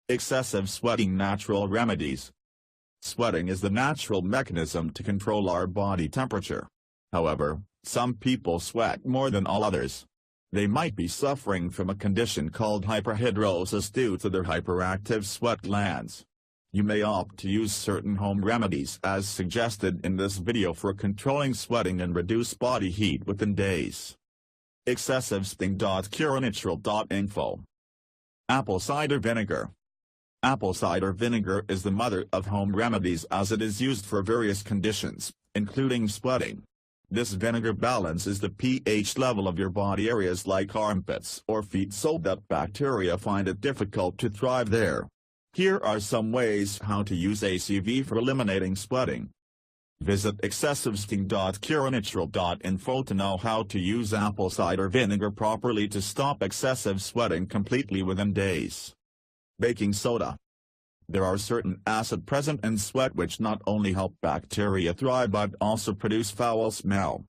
Excessive sweating natural remedies. Sweating is the natural mechanism to control our body temperature. However, some people sweat more than all others. They might be suffering from a condition called hyperhidrosis due to their hyperactive sweat glands. You may opt to use certain home remedies as suggested in this video for controlling sweating and reduce body heat within days. Excessive sting.curenatural.info. Apple cider vinegar. Apple cider vinegar is the mother of home remedies as it is used for various conditions, including sweating. This vinegar balances the pH level of your body areas like armpits or feet so that bacteria find it difficult to thrive there. Here are some ways how to use ACV for eliminating sweating. Visit excessivesting.curenatural.info to know how to use apple cider vinegar properly to stop excessive sweating completely within days. Baking soda. There are certain acids present in sweat which not only help bacteria thrive but also produce foul smell.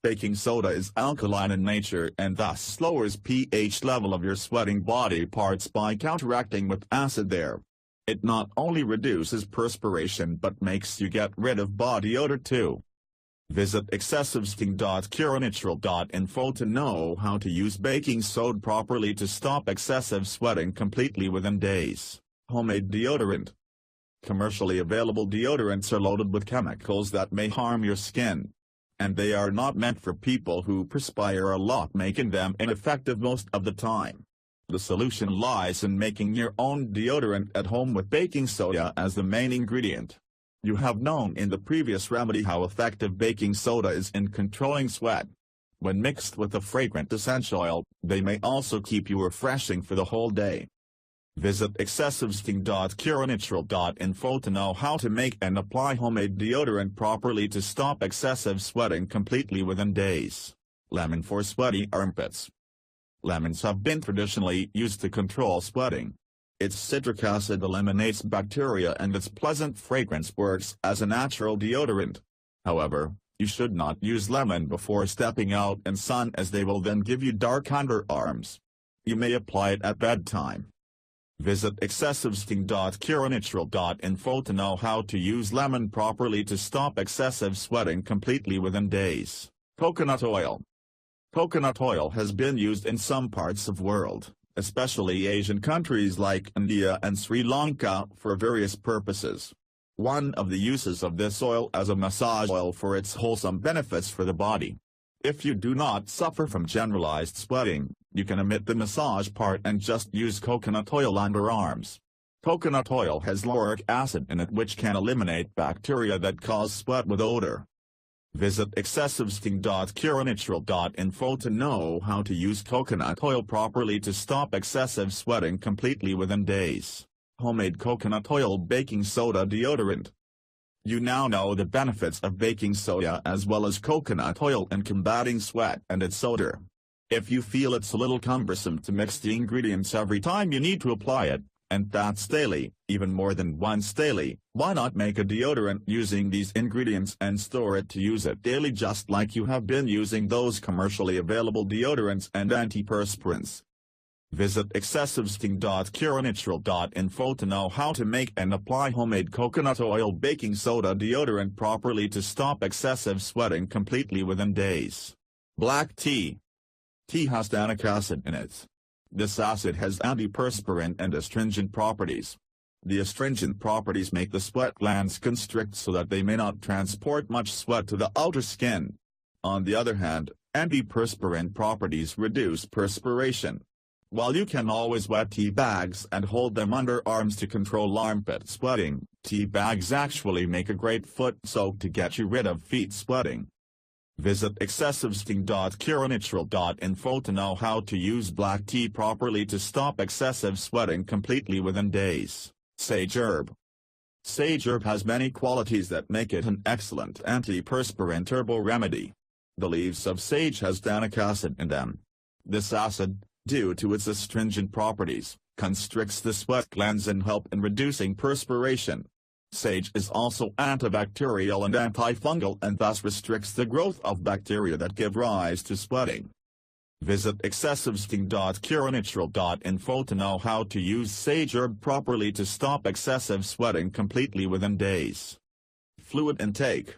Baking soda is alkaline in nature and thus lowers pH level of your sweating body parts by counteracting with acid there. It not only reduces perspiration but makes you get rid of body odor too. Visit excessivesting.curenatural.info to know how to use baking soda properly to stop excessive sweating completely within days. Homemade deodorant. Commercially available deodorants are loaded with chemicals that may harm your skin. And they are not meant for people who perspire a lot, making them ineffective most of the time. The solution lies in making your own deodorant at home with baking soda as the main ingredient. You have known in the previous remedy how effective baking soda is in controlling sweat. When mixed with a fragrant essential oil, they may also keep you refreshing for the whole day. Visit excessivesting.curenatural.info to know how to make and apply homemade deodorant properly to stop excessive sweating completely within days. Lemon for sweaty armpits. Lemons have been traditionally used to control sweating. Its citric acid eliminates bacteria and its pleasant fragrance works as a natural deodorant. However, you should not use lemon before stepping out in sun as they will then give you dark underarms. You may apply it at bedtime. Visit excessivesting.curenatural.info to know how to use lemon properly to stop excessive sweating completely within days. Coconut oil. Coconut oil has been used in some parts of the world, especially Asian countries like India and Sri Lanka, for various purposes. One of the uses of this oil as a massage oil for its wholesome benefits for the body. If you do not suffer from generalized sweating, you can omit the massage part and just use coconut oil underarms. Coconut oil has lauric acid in it which can eliminate bacteria that cause sweat with odor. Visit excessivesting.curenatural.info to know how to use coconut oil properly to stop excessive sweating completely within days. Homemade coconut oil baking soda deodorant. You now know the benefits of baking soda as well as coconut oil in combating sweat and its odor. If you feel it's a little cumbersome to mix the ingredients every time you need to apply it, and that's daily, even more than once daily, why not make a deodorant using these ingredients and store it to use it daily just like you have been using those commercially available deodorants and antiperspirants. Visit excessivesting.curenatural.info to know how to make and apply homemade coconut oil baking soda deodorant properly to stop excessive sweating completely within days. Black tea. Tea has tannic acid in it. This acid has antiperspirant and astringent properties. The astringent properties make the sweat glands constrict so that they may not transport much sweat to the outer skin. On the other hand, antiperspirant properties reduce perspiration. While you can always wet tea bags and hold them under arms to control armpit sweating, tea bags actually make a great foot soak to get you rid of feet sweating. Visit excessivesting.curenatural.info to know how to use black tea properly to stop excessive sweating completely within days. Sage herb. Sage herb has many qualities that make it an excellent antiperspirant herbal remedy. The leaves of sage has tannic acid in them. This acid, due to its astringent properties, constricts the sweat glands and help in reducing perspiration. Sage is also antibacterial and antifungal and thus restricts the growth of bacteria that give rise to sweating. Visit excessivesting.curenatural.info to know how to use sage herb properly to stop excessive sweating completely within days. Fluid intake.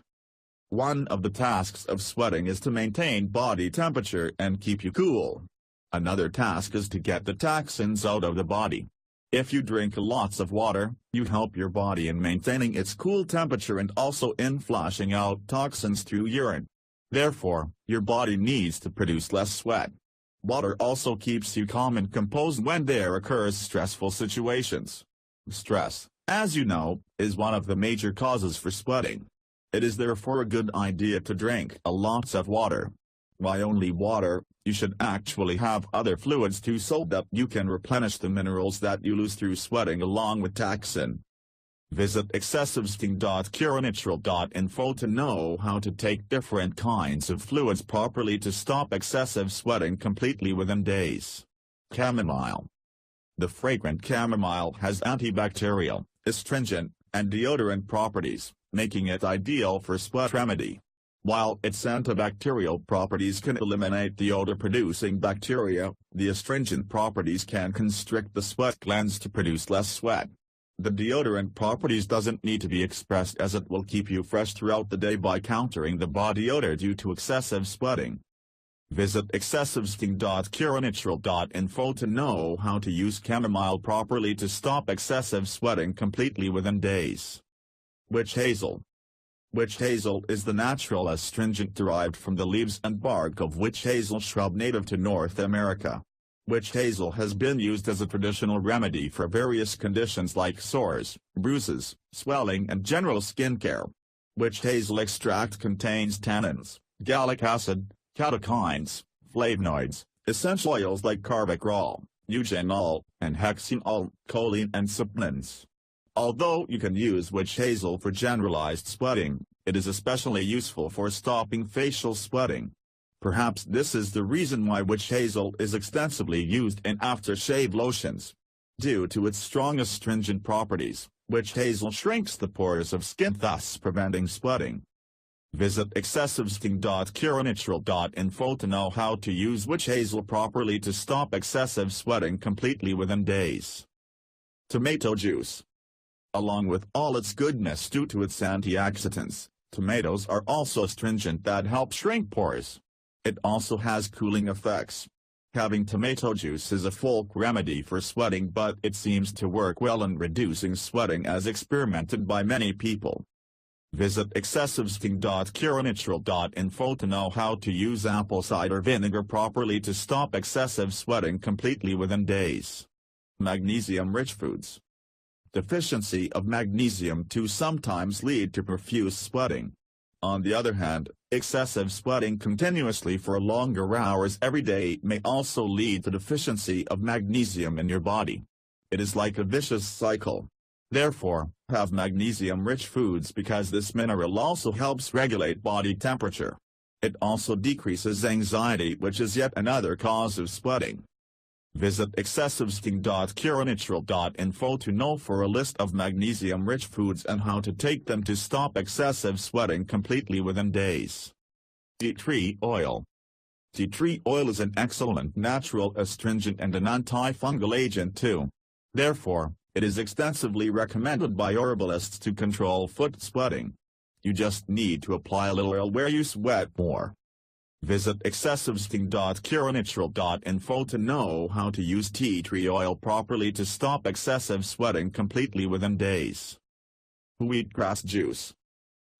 One of the tasks of sweating is to maintain body temperature and keep you cool. Another task is to get the toxins out of the body. If you drink lots of water, you help your body in maintaining its cool temperature and also in flushing out toxins through urine. Therefore, your body needs to produce less sweat. Water also keeps you calm and composed when there occurs stressful situations. Stress, as you know, is one of the major causes for sweating. It is therefore a good idea to drink a lot of water. Why only water? You should actually have other fluids too so that you can replenish the minerals that you lose through sweating along with toxin. Visit excessivesting.curenatural.info to know how to take different kinds of fluids properly to stop excessive sweating completely within days. Chamomile. The fragrant chamomile has antibacterial, astringent, and deodorant properties, making it ideal for sweat remedy. While its antibacterial properties can eliminate the odor-producing bacteria, the astringent properties can constrict the sweat glands to produce less sweat. The deodorant properties doesn't need to be expressed as it will keep you fresh throughout the day by countering the body odor due to excessive sweating. Visit excessivesting.curenatural.info to know how to use chamomile properly to stop excessive sweating completely within days. Witch hazel. Witch hazel is the natural astringent derived from the leaves and bark of witch hazel shrub native to North America. Witch hazel has been used as a traditional remedy for various conditions like sores, bruises, swelling and general skin care. Witch hazel extract contains tannins, gallic acid, catechins, flavonoids, essential oils like carvacrol, eugenol, and hexenol, choline and saponins. Although you can use witch hazel for generalized sweating, it is especially useful for stopping facial sweating. Perhaps this is the reason why witch hazel is extensively used in aftershave lotions. Due to its strong astringent properties, witch hazel shrinks the pores of skin, thus preventing sweating. Visit excessivesting.curenatural.info to know how to use witch hazel properly to stop excessive sweating completely within days. Tomato juice. Along with all its goodness due to its antioxidants, tomatoes are also astringent that help shrink pores. It also has cooling effects. Having tomato juice is a folk remedy for sweating, but it seems to work well in reducing sweating as experimented by many people. Visit excessivesting.curenatural.info to know how to use apple cider vinegar properly to stop excessive sweating completely within days. Magnesium-rich foods. Deficiency of magnesium too sometimes lead to profuse sweating. On the other hand, excessive sweating continuously for longer hours every day may also lead to deficiency of magnesium in your body. It is like a vicious cycle. Therefore, have magnesium-rich foods because this mineral also helps regulate body temperature. It also decreases anxiety, which is yet another cause of sweating. Visit excessivesting.curenatural.info to know for a list of magnesium-rich foods and how to take them to stop excessive sweating completely within days. Tea tree oil. Tea tree oil is an excellent natural astringent and an antifungal agent too. Therefore, it is extensively recommended by herbalists to control foot sweating. You just need to apply a little oil where you sweat more. Visit excessivesting.curenatural.info to know how to use tea tree oil properly to stop excessive sweating completely within days. Wheatgrass juice.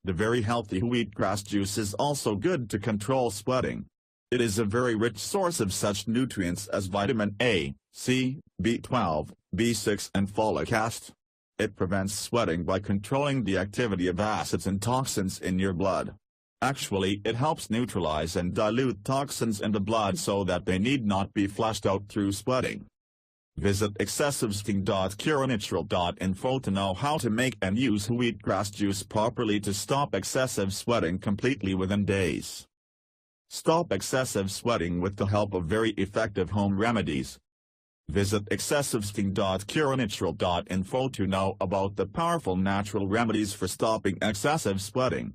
The very healthy wheatgrass juice is also good to control sweating. It is a very rich source of such nutrients as vitamin A, C, B12, B6 and folic acid. It prevents sweating by controlling the activity of acids and toxins in your blood. Actually, it helps neutralize and dilute toxins in the blood so that they need not be flushed out through sweating. Visit excessivesting.curenatural.info to know how to make and use wheatgrass juice properly to stop excessive sweating completely within days. Stop excessive sweating with the help of very effective home remedies. Visit excessivesting.curenatural.info to know about the powerful natural remedies for stopping excessive sweating.